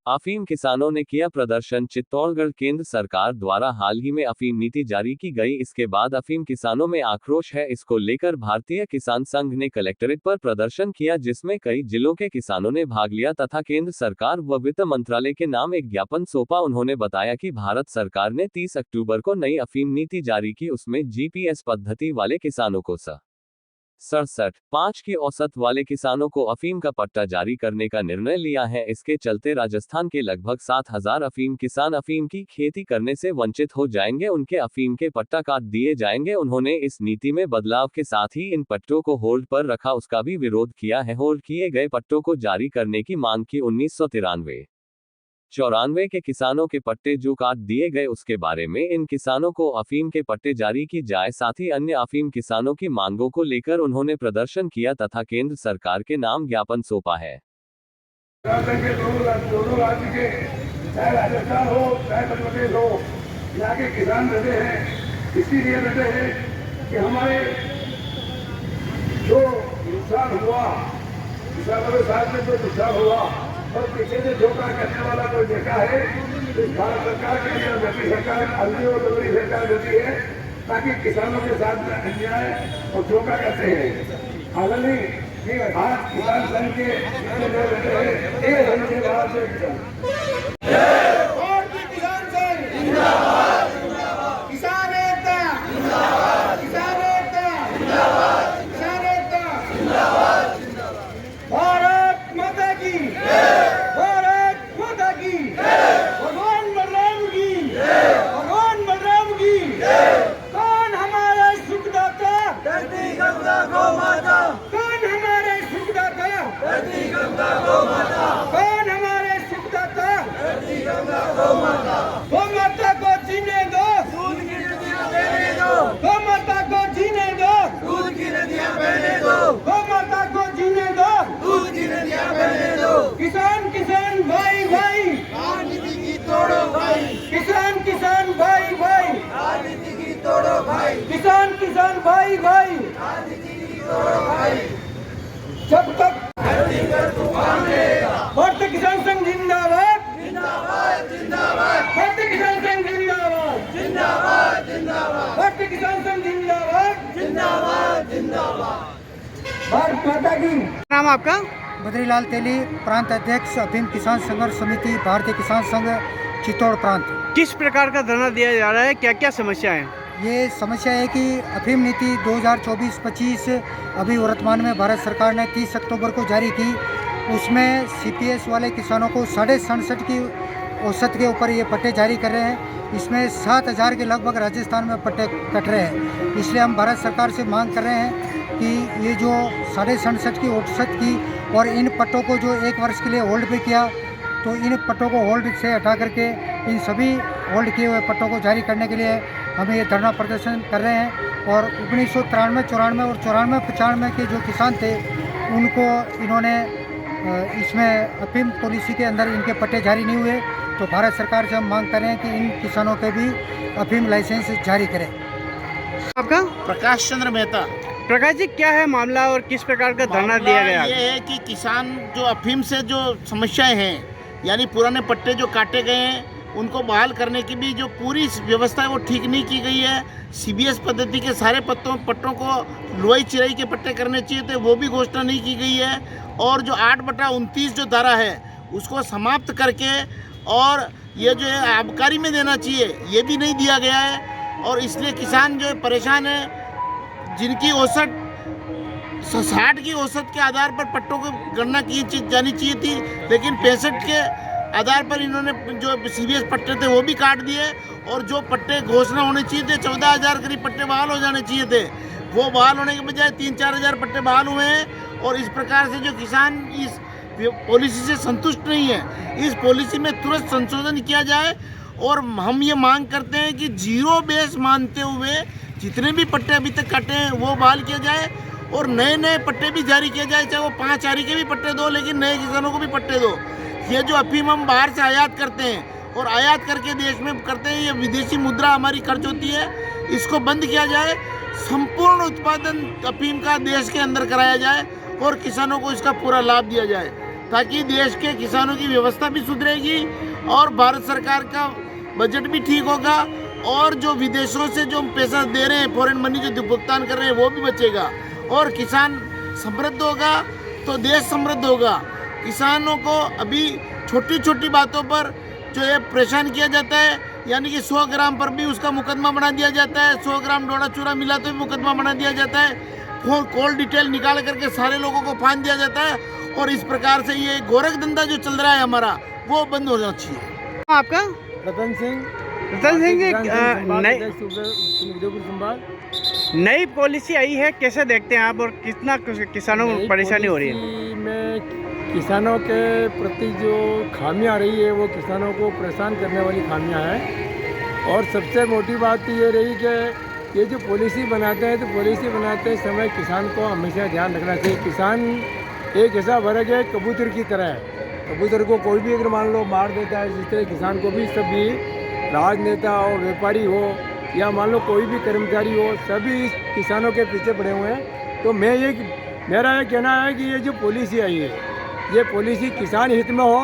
अफीम किसानों ने किया प्रदर्शन। चित्तौड़गढ़ केंद्र सरकार द्वारा हाल ही में अफीम नीति जारी की गई, इसके बाद अफीम किसानों में आक्रोश है। इसको लेकर भारतीय किसान संघ ने कलेक्ट्रेट पर प्रदर्शन किया, जिसमें कई जिलों के किसानों ने भाग लिया तथा केंद्र सरकार व वित्त मंत्रालय के नाम एक ज्ञापन सौंपा। उन्होंने बताया कि भारत सरकार ने 30 अक्टूबर को नई अफीम नीति जारी की, उसमें जीपीएस पद्धति वाले किसानों को 67.5 की औसत वाले किसानों को अफीम का पट्टा जारी करने का निर्णय लिया है। इसके चलते राजस्थान के लगभग 7,000 अफीम किसान अफीम की खेती करने से वंचित हो जाएंगे, उनके अफीम के पट्टा काट दिए जाएंगे। उन्होंने इस नीति में बदलाव के साथ ही इन पट्टों को होल्ड पर रखा, उसका भी विरोध किया है। होल्ड किए गए पट्टों को जारी करने की मांग की। 1993-94 के किसानों के पट्टे जो काट दिए गए, उसके बारे में इन किसानों को अफीम के पट्टे जारी की जाए। साथ ही अन्य अफीम किसानों की मांगों को लेकर उन्होंने प्रदर्शन किया तथा केंद्र सरकार के नाम ज्ञापन सौंपा है। दोनों राज्य के, चाहे राजस्थान हो चाहे मध्य प्रदेश हो, यहाँ के किसान रहते हैं, इसीलिए रहते हैं कि हमारे जो नुकसान हुआ, किसानों के साथ में जो नुकसान हुआ और पीछे से धोखा करने वाला कोई देखा है, तो भारत सरकार के लिए मोदी सरकार अंधी और दोगली सरकार होती है, ताकि किसानों के साथ में अन्याय और धोखा करते हैं। हालांकि आज किसान संघ के जितने लोग रहते हैं, एक घंटे बाद से किसान गोमाता को जीने दो, दूध की नदियां बहने दो। गोमाता को जीने दो, दूध की नदियां बहने दो। गोमाता को जीने दो, दूध की नदियां बहने दो। किसान किसान भाई भाई, राजनीति की तोड़ो भाई। किसान किसान भाई भाई, राजनीति की तोड़ो भाई। किसान किसान भाई भाई, राजनीति की तोड़ो भाई। जब तक तूफान रहेगा, भारतीय किसान संघ जिंदाबाद जिंदाबाद जिंदाबाद। भारतीय किसान संघ जिंदाबाद जिंदाबाद जिंदाबाद। भारतीय किसान संघ जिंदाबाद जिंदाबाद जिंदाबाद। भारत माता की। नाम आपका? बद्रीलाल तेली, प्रांत अध्यक्ष अफीम किसान संघर्ष समिति भारतीय किसान संघ चित्तौड़ प्रांत। किस प्रकार का धरना दिया जा रहा है, क्या क्या समस्या है? ये समस्या है कि अफीम नीति 2024-25 अभी वर्तमान में भारत सरकार ने 30 अक्टूबर को जारी की। उसमें सीपीएस वाले किसानों को 67.5 की औसत के ऊपर ये पट्टे जारी कर रहे हैं। इसमें 7,000 के लगभग राजस्थान में पट्टे कट रहे हैं। इसलिए हम भारत सरकार से मांग कर रहे हैं कि ये जो 67.5 की औसत की और इन पट्टों को जो 1 वर्ष के लिए होल्ड पे किया, तो इन पट्टों को होल्ड से हटा करके इन सभी होल्ड किए हुए पट्टों को जारी करने के लिए हम ये धरना प्रदर्शन कर रहे हैं। और 1993, 94 और 94-95 के जो किसान थे, उनको इन्होंने इसमें अफीम पॉलिसी के अंदर इनके पट्टे जारी नहीं हुए, तो भारत सरकार से हम मांग कर रहे हैं कि इन किसानों के भी अफीम लाइसेंस जारी करें। आपका? प्रकाश चंद्र मेहता। प्रकाश जी, क्या है मामला और किस प्रकार का धरना दिया गया? ये है कि किसान जो अफीम से जो समस्याएं हैं, यानी पुराने पट्टे जो काटे गए हैं, उनको बहाल करने की भी जो पूरी व्यवस्था है वो ठीक नहीं की गई है। सीबीएस पद्धति के सारे पट्टों को लोई चिराई के पट्टे करने चाहिए थे, वो भी घोषणा नहीं की गई है। और जो 8/29 जो धारा है उसको समाप्त करके और ये जो है आबकारी में देना चाहिए, ये भी नहीं दिया गया है। और इसलिए किसान जो है परेशान है, जिनकी औसत 60 की औसत के आधार पर पट्टों की गणना की जानी चाहिए थी, लेकिन 65 के आधार पर इन्होंने जो सीबीएस पट्टे थे वो भी काट दिए। और जो पट्टे घोषणा होने चाहिए थे, 14,000 करीब पट्टे बहाल हो जाने चाहिए थे, वो बहाल होने के बजाय 3-4 हज़ार पट्टे बहाल हुए हैं। और इस प्रकार से जो किसान इस पॉलिसी से संतुष्ट नहीं है, इस पॉलिसी में तुरंत संशोधन किया जाए। और हम ये मांग करते हैं कि जीरो बेस मानते हुए जितने भी पट्टे अभी तक काटे हैं वो बहाल किया जाए और नए नए पट्टे भी जारी किए जाए। चाहे वो 5 आरी के भी पट्टे दो, लेकिन नए किसानों को भी पट्टे दो। ये जो अफीम हम बाहर से आयात करते हैं और आयात करके देश में करते हैं, ये विदेशी मुद्रा हमारी खर्च होती है, इसको बंद किया जाए। संपूर्ण उत्पादन अफीम का देश के अंदर कराया जाए और किसानों को इसका पूरा लाभ दिया जाए। ताकि देश के किसानों की व्यवस्था भी सुधरेगी और भारत सरकार का बजट भी ठीक होगा और जो विदेशों से जो पैसा दे रहे हैं, फॉरेन मनी जो भुगतान कर रहे हैं, वो भी बचेगा और किसान समृद्ध होगा तो देश समृद्ध होगा। किसानों को अभी छोटी छोटी बातों पर जो है परेशान किया जाता है, यानी कि 100 ग्राम पर भी उसका मुकदमा बना दिया जाता है, 100 ग्राम डोडा चूरा मिला तो भी मुकदमा बना दिया जाता है, कॉल डिटेल निकाल करके सारे लोगों को फाइन दिया जाता है और इस प्रकार से ये गोरख धंधा जो चल रहा है हमारा वो बंद होना चाहिए। आपका रतन सिंह जी, उदयपुर संभाग। नई पॉलिसी आई है, कैसे देखते हैं आप और कितना किसानों को परेशानी हो रही है? पॉलिसी में किसानों के प्रति जो खामियां रही है वो किसानों को परेशान करने वाली खामियां हैं और सबसे मोटी बात तो ये रही कि ये जो पॉलिसी बनाते हैं तो पॉलिसी बनाते समय किसान को हमेशा ध्यान रखना चाहिए। किसान एक ऐसा वर्ग है कबूतर की तरह है, कबूतर को कोई भी अगर मान लो मार देता है, जिस तरह किसान को भी सभी राजनेता हो, व्यापारी हो या मान लो कोई भी कर्मचारी हो, सभी इस किसानों के पीछे पड़े हुए हैं। तो मेरा ये कहना है कि ये जो पॉलिसी आई है ये पॉलिसी किसान हित में हो।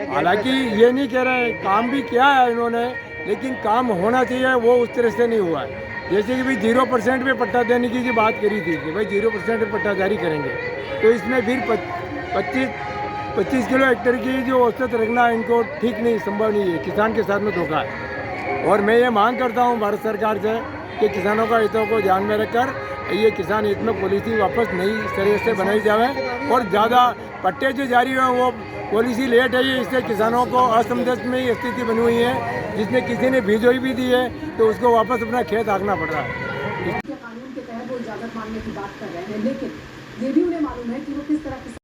हालांकि ये नहीं कह रहे हैं, काम भी किया है इन्होंने, लेकिन काम होना चाहिए वो उस तरह से नहीं हुआ है। जैसे कि भाई 0% पे पट्टा देने की जो बात करी थी कि भाई 0% पे पट्टा जारी करेंगे, तो इसमें फिर 25 किलो हेक्टेयर की जो औसत रखना इनको ठीक नहीं, संभव नहीं है, किसान के साथ में धोखा है। और मैं ये मांग करता हूँ भारत सरकार से कि किसानों का हितों को ध्यान में रखकर ये किसान हित में पॉलिसी वापस नई तरह से बनाई जाए और ज़्यादा पट्टे जो जारी हुए वो पॉलिसी लेट है, इससे किसानों को असमंजस में ही स्थिति बनी हुई है, जिसमें किसी ने बीजोई भी दी है तो उसको वापस अपना खेत हाँकना पड़ रहा है। कानून के तहत वो इजाजत मांगने की बात कर रहे हैं, लेकिन ये भी उन्हें मालूम है कि वो किस तरह